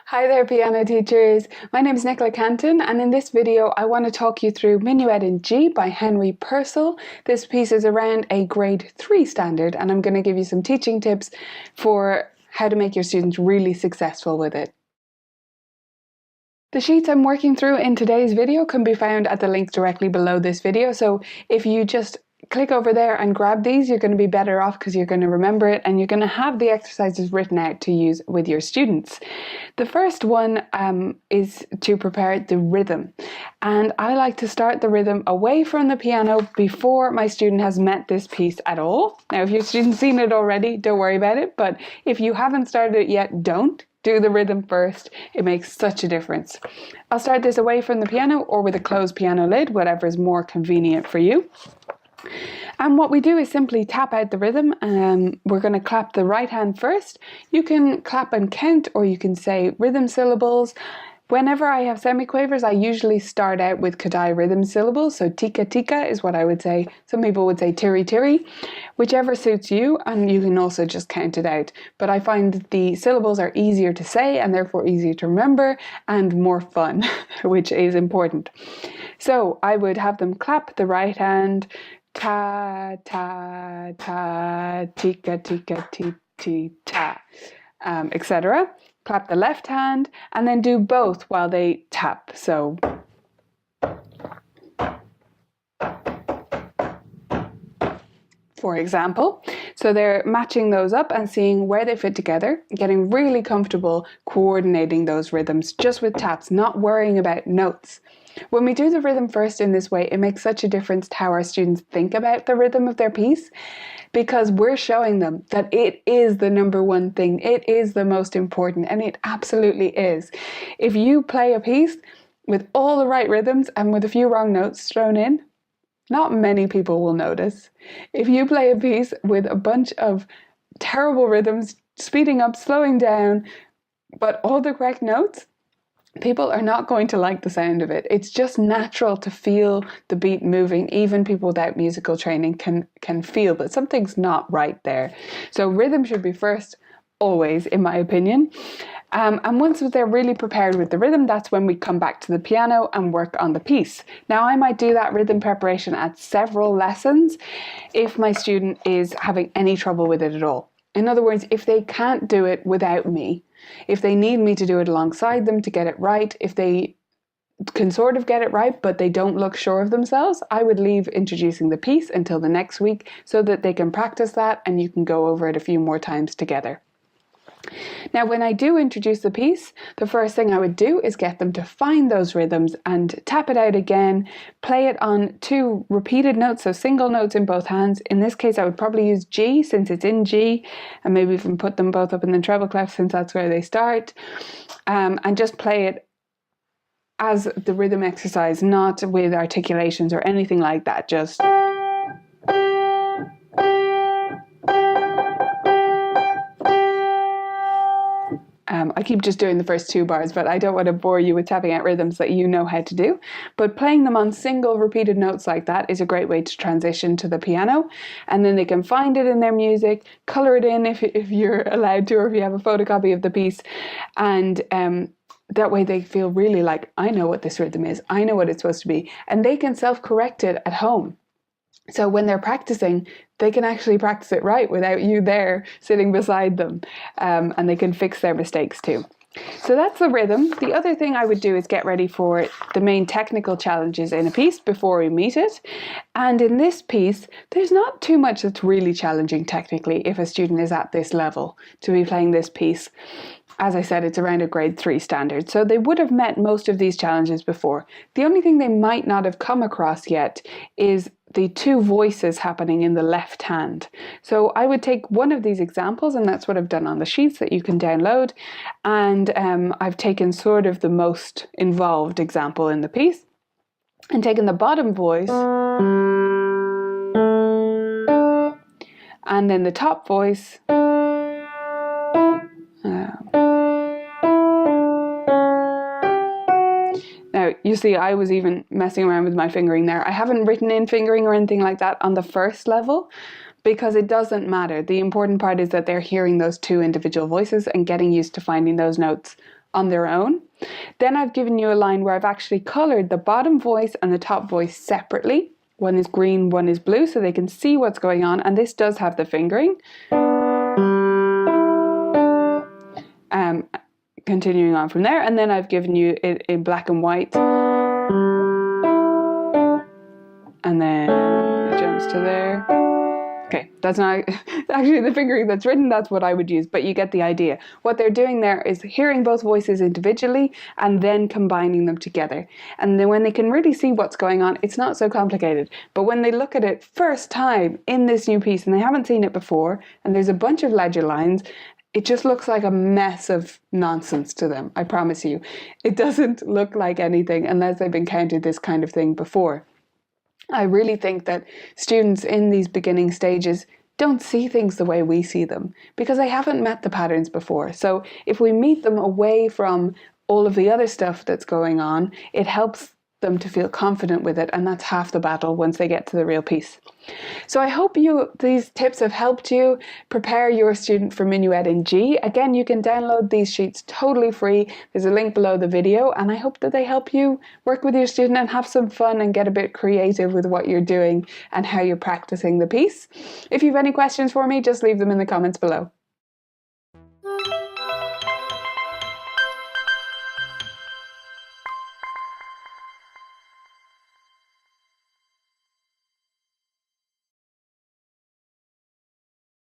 Hi there piano teachers, my name is Nicola Canton and in this video I want to talk you through Minuet in G by Henry Purcell. This piece is around a grade 3 standard and I'm going to give you some teaching tips for how to make your students really successful with it. The sheets I'm working through in today's video can be found at the link directly below this video, so if you just click over there and grab these, you're going to be better off because you're going to remember it and you're going to have the exercises written out to use with your students. The first one is to prepare the rhythm, and I like to start the rhythm away from the piano before my student has met this piece at all. Now if your student's seen it already, don't worry about it, but if you haven't started it yet, don't. Do the rhythm first. It makes such a difference. I'll start this away from the piano or with a closed piano lid, whatever is more convenient for you. And what we do is simply tap out the rhythm. We're going to clap the right hand first. You can clap and count, or you can say rhythm syllables. Whenever I have semiquavers, I usually start out with Kadai rhythm syllables. So tika tika is what I would say. Some people would say tiri tiri, whichever suits you, and you can also just count it out. But I find the syllables are easier to say and therefore easier to remember and more fun, which is important. So I would have them clap the right hand, ta ta ta, tika tika ti ti ta, etc. Clap the left hand and then do both while they tap. So for example, so they're matching those up and seeing where they fit together, getting really comfortable coordinating those rhythms just with taps, not worrying about notes. When we do the rhythm first in this way, it makes such a difference to how our students think about the rhythm of their piece, because we're showing them that it is the number one thing, it is the most important, and it absolutely is. If you play a piece with all the right rhythms and with a few wrong notes thrown in, not many people will notice. If you play a piece with a bunch of terrible rhythms, speeding up, slowing down, but all the correct notes, people are not going to like the sound of it. It's just natural to feel the beat moving. Even people without musical training can feel that something's not right there. So rhythm should be first, always, in my opinion. And once they're really prepared with the rhythm, that's when we come back to the piano and work on the piece. Now I might do that rhythm preparation at several lessons if my student is having any trouble with it at all. In other words, if they can't do it without me, if they need me to do it alongside them to get it right, if they can sort of get it right but they don't look sure of themselves, I would leave introducing the piece until the next week so that they can practice that and you can go over it a few more times together. Now when I do introduce the piece, the first thing I would do is get them to find those rhythms and tap it out again, play it on 2 repeated notes, so single notes in both hands. In this case I would probably use G since it's in G, and maybe even put them both up in the treble clef since that's where they start, and just play it as the rhythm exercise, not with articulations or anything like that, just I keep just doing the first 2 bars, but I don't want to bore you with tapping out rhythms that you know how to do. But playing them on single repeated notes like that is a great way to transition to the piano, and then they can find it in their music, colour it in if you're allowed to, or if you have a photocopy of the piece, and that way they feel really like, I know what this rhythm is, I know what it's supposed to be, and they can self-correct it at home. So when they're practicing, they can actually practice it right without you there sitting beside them, and they can fix their mistakes too. So that's the rhythm. The other thing I would do is get ready for the main technical challenges in a piece before we meet it. And in this piece, there's not too much that's really challenging technically if a student is at this level to be playing this piece. As I said, it's around a grade 3 standard, so they would have met most of these challenges before. The only thing they might not have come across yet is the 2 voices happening in the left hand. So I would take one of these examples, and that's what I've done on the sheets that you can download, and I've taken sort of the most involved example in the piece, and taken the bottom voice, and then the top voice, now you see I was even messing around with my fingering there. I haven't written in fingering or anything like that on the first level because it doesn't matter. The important part is that they're hearing those 2 individual voices and getting used to finding those notes on their own. Then I've given you a line where I've actually coloured the bottom voice and the top voice separately. One is green, one is blue, so they can see what's going on, and this does have the fingering. Continuing on from there, and then I've given you it in black and white, and then it jumps to there. Okay, that's not actually the fingering that's written, that's what I would use, but you get the idea. What they're doing there is hearing both voices individually and then combining them together. And then when they can really see what's going on, it's not so complicated. But when they look at it first time in this new piece and they haven't seen it before, and there's a bunch of ledger lines, it just looks like a mess of nonsense to them, I promise you. It doesn't look like anything unless they've encountered this kind of thing before. I really think that students in these beginning stages don't see things the way we see them because they haven't met the patterns before. So if we meet them away from all of the other stuff that's going on, it helps them to feel confident with it, and that's half the battle once they get to the real piece. So I hope these tips have helped you prepare your student for Minuet in G. Again, you can download these sheets totally free. There's a link below the video, and I hope that they help you work with your student and have some fun and get a bit creative with what you're doing and how you're practicing the piece. If you have any questions for me, just leave them in the comments below.